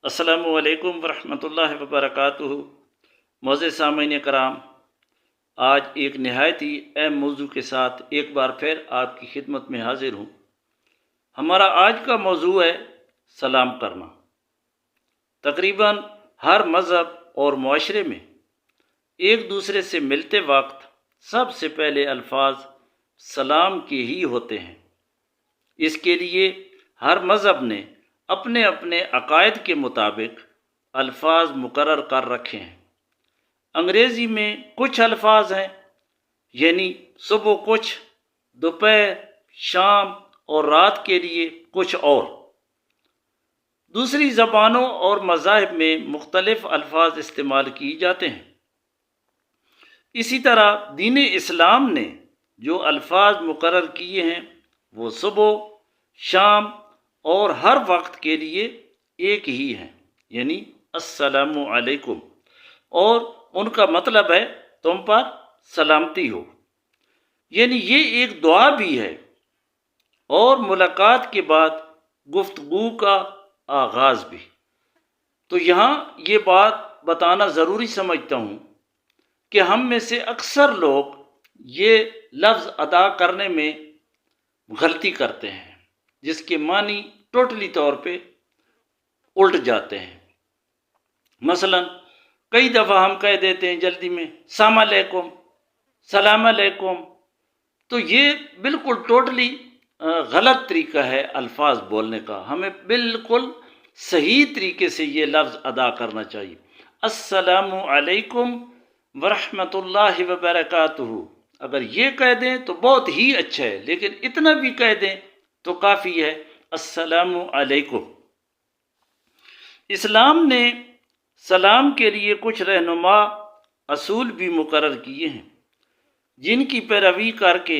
السلام علیکم ورحمۃ اللہ وبرکاتہ۔ معزز سامعین کرام، آج ایک نہایت ہی اہم موضوع کے ساتھ ایک بار پھر آپ کی خدمت میں حاضر ہوں۔ ہمارا آج کا موضوع ہے سلام کرنا۔ تقریباً ہر مذہب اور معاشرے میں ایک دوسرے سے ملتے وقت سب سے پہلے الفاظ سلام کے ہی ہوتے ہیں۔ اس کے لیے ہر مذہب نے اپنے اپنے عقائد کے مطابق الفاظ مقرر کر رکھے ہیں۔ انگریزی میں کچھ الفاظ ہیں، یعنی صبح کچھ، دوپہر، شام اور رات کے لیے کچھ اور۔ دوسری زبانوں اور مذاہب میں مختلف الفاظ استعمال کیے جاتے ہیں۔ اسی طرح دین اسلام نے جو الفاظ مقرر کیے ہیں وہ صبح، شام اور ہر وقت کے لیے ایک ہی ہیں، یعنی السلام علیکم، اور ان کا مطلب ہے تم پر سلامتی ہو، یعنی یہ ایک دعا بھی ہے اور ملاقات کے بعد گفتگو کا آغاز بھی۔ تو یہاں یہ بات بتانا ضروری سمجھتا ہوں کہ ہم میں سے اکثر لوگ یہ لفظ ادا کرنے میں غلطی کرتے ہیں، جس کے معنی ٹوٹلی طور پہ الٹ جاتے ہیں۔ مثلا کئی دفعہ ہم کہہ دیتے ہیں جلدی میں السلام علیکم، سلام علیکم، تو یہ بالکل ٹوٹلی غلط طریقہ ہے الفاظ بولنے کا۔ ہمیں بالکل صحیح طریقے سے یہ لفظ ادا کرنا چاہیے۔ السلام علیکم ورحمۃ اللہ وبرکاتہ، اگر یہ کہہ دیں تو بہت ہی اچھا ہے، لیکن اتنا بھی کہہ دیں تو کافی ہے، السلام علیکم۔ اسلام نے سلام کے لیے کچھ رہنما اصول بھی مقرر کیے ہیں، جن کی پیروی کر کے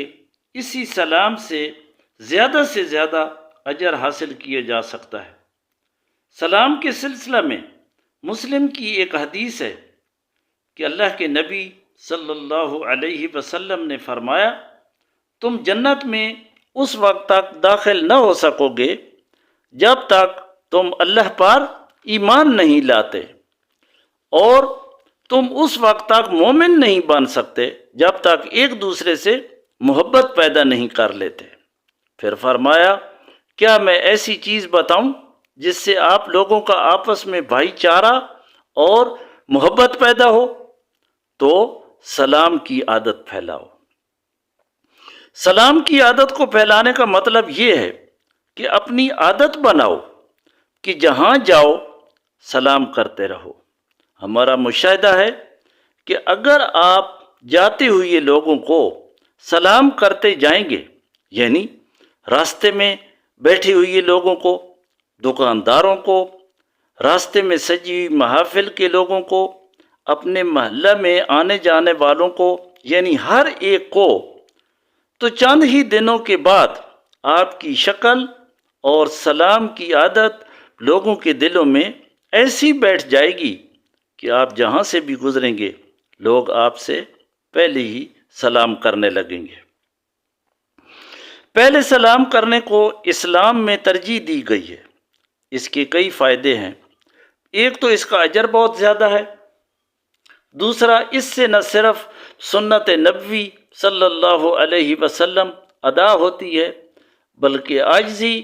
اسی سلام سے زیادہ اجر حاصل کیا جا سکتا ہے۔ سلام کے سلسلہ میں مسلم کی ایک حدیث ہے کہ اللہ کے نبی صلی اللہ علیہ وسلم نے فرمایا، تم جنت میں اس وقت تک داخل نہ ہو سکو گے جب تک تم اللہ پر ایمان نہیں لاتے، اور تم اس وقت تک مومن نہیں بن سکتے جب تک ایک دوسرے سے محبت پیدا نہیں کر لیتے۔ پھر فرمایا، کیا میں ایسی چیز بتاؤں جس سے آپ لوگوں کا آپس میں بھائی چارہ اور محبت پیدا ہو؟ تو سلام کی عادت پھیلاؤ۔ سلام کی عادت کو پھیلانے کا مطلب یہ ہے کہ اپنی عادت بناؤ کہ جہاں جاؤ سلام کرتے رہو۔ ہمارا مشاہدہ ہے کہ اگر آپ جاتے ہوئے لوگوں کو سلام کرتے جائیں گے، یعنی راستے میں بیٹھے ہوئے لوگوں کو، دکانداروں کو، راستے میں سجی ہوئی محافل کے لوگوں کو، اپنے محلہ میں آنے جانے والوں کو، یعنی ہر ایک کو، تو چند ہی دنوں کے بعد آپ کی شکل اور سلام کی عادت لوگوں کے دلوں میں ایسی بیٹھ جائے گی کہ آپ جہاں سے بھی گزریں گے لوگ آپ سے پہلے ہی سلام کرنے لگیں گے۔ پہلے سلام کرنے کو اسلام میں ترجیح دی گئی ہے۔ اس کے کئی فائدے ہیں۔ ایک تو اس کا اجر بہت زیادہ ہے، دوسرا اس سے نہ صرف سنت نبوی صلی اللہ علیہ وسلم ادا ہوتی ہے بلکہ عاجزی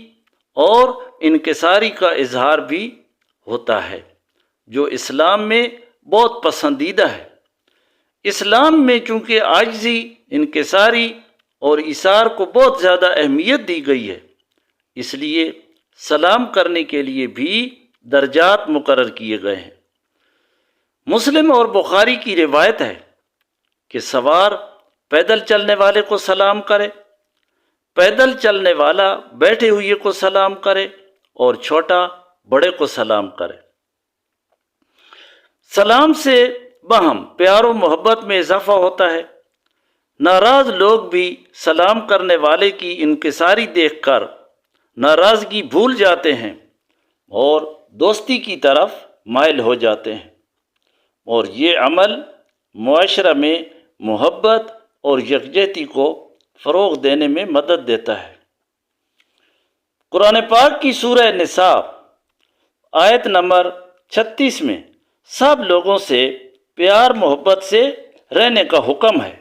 اور انکساری کا اظہار بھی ہوتا ہے، جو اسلام میں بہت پسندیدہ ہے۔ اسلام میں چونکہ عاجزی، انکساری اور ایثار کو بہت زیادہ اہمیت دی گئی ہے، اس لیے سلام کرنے کے لیے بھی درجات مقرر کیے گئے ہیں۔ مسلم اور بخاری کی روایت ہے کہ سوار پیدل چلنے والے کو سلام کرے، پیدل چلنے والا بیٹھے ہوئے کو سلام کرے، اور چھوٹا بڑے کو سلام کرے۔ سلام سے باہم پیار و محبت میں اضافہ ہوتا ہے۔ ناراض لوگ بھی سلام کرنے والے کی انکساری دیکھ کر ناراضگی بھول جاتے ہیں اور دوستی کی طرف مائل ہو جاتے ہیں، اور یہ عمل معاشرہ میں محبت اور یکجہتی کو فروغ دینے میں مدد دیتا ہے۔ قرآن پاک کی سورہ نساء آیت نمبر 36 میں سب لوگوں سے پیار محبت سے رہنے کا حکم ہے۔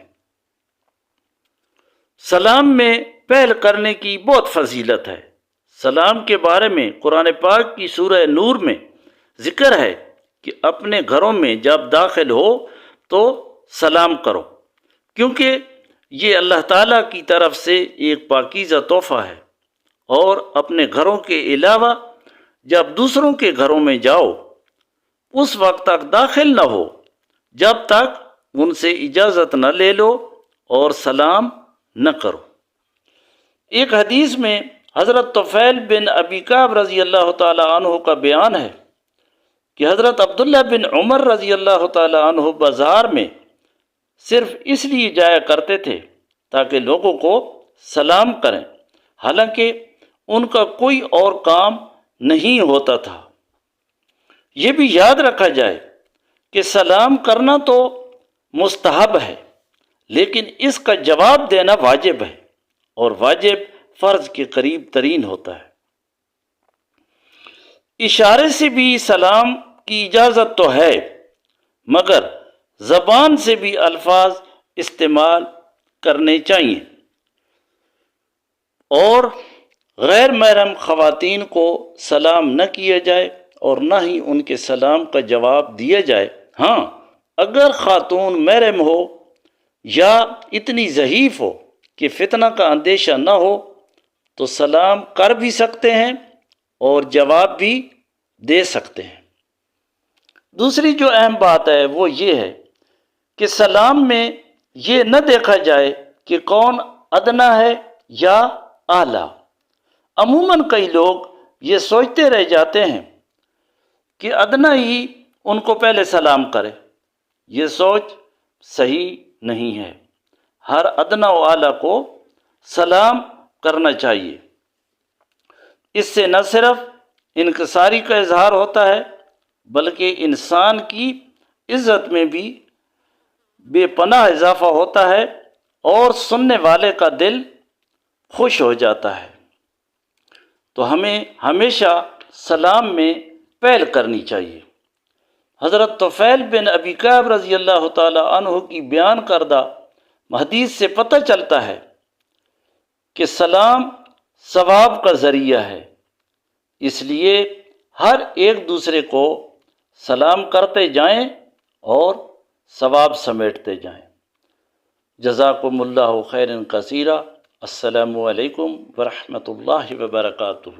سلام میں پہل کرنے کی بہت فضیلت ہے۔ سلام کے بارے میں قرآن پاک کی سورہ نور میں ذکر ہے کہ اپنے گھروں میں جب داخل ہو تو سلام کرو، کیونکہ یہ اللہ تعالیٰ کی طرف سے ایک پاکیزہ تحفہ ہے، اور اپنے گھروں کے علاوہ جب دوسروں کے گھروں میں جاؤ اس وقت تک داخل نہ ہو جب تک ان سے اجازت نہ لے لو اور سلام نہ کرو۔ ایک حدیث میں حضرت طفیل بن ابی کعب رضی اللہ تعالی عنہ کا بیان ہے کہ حضرت عبداللہ بن عمر رضی اللہ تعالی عنہ بازار میں صرف اس لیے جایا کرتے تھے تاکہ لوگوں کو سلام کریں، حالانکہ ان کا کوئی اور کام نہیں ہوتا تھا۔ یہ بھی یاد رکھا جائے کہ سلام کرنا تو مستحب ہے، لیکن اس کا جواب دینا واجب ہے، اور واجب فرض کے قریب ترین ہوتا ہے۔ اشارے سے بھی سلام کی اجازت تو ہے، مگر زبان سے بھی الفاظ استعمال کرنے چاہیے، اور غیر محرم خواتین کو سلام نہ کیا جائے اور نہ ہی ان کے سلام کا جواب دیا جائے۔ ہاں، اگر خاتون محرم ہو یا اتنی ضعیف ہو کہ فتنہ کا اندیشہ نہ ہو تو سلام کر بھی سکتے ہیں اور جواب بھی دے سکتے ہیں۔ دوسری جو اہم بات ہے وہ یہ ہے کہ سلام میں یہ نہ دیکھا جائے کہ کون ادنا ہے یا اعلیٰ۔ عموماً کئی لوگ یہ سوچتے رہ جاتے ہیں کہ ادنا ہی ان کو پہلے سلام کرے۔ یہ سوچ صحیح نہیں ہے۔ ہر ادنا و اعلیٰ کو سلام کرنا چاہیے۔ اس سے نہ صرف انکساری کا اظہار ہوتا ہے بلکہ انسان کی عزت میں بھی بے پناہ اضافہ ہوتا ہے اور سننے والے کا دل خوش ہو جاتا ہے۔ تو ہمیں ہمیشہ سلام میں پہل کرنی چاہیے۔ حضرت طفیل بن ابی کعب رضی اللہ تعالی عنہ کی بیان کردہ حدیث سے پتہ چلتا ہے کہ سلام ثواب کا ذریعہ ہے، اس لیے ہر ایک دوسرے کو سلام کرتے جائیں اور ثواب سمیٹتے جائیں۔ جزاکم اللہ خیرا کثیرا۔ السلام علیکم ورحمۃ اللہ وبرکاتہ۔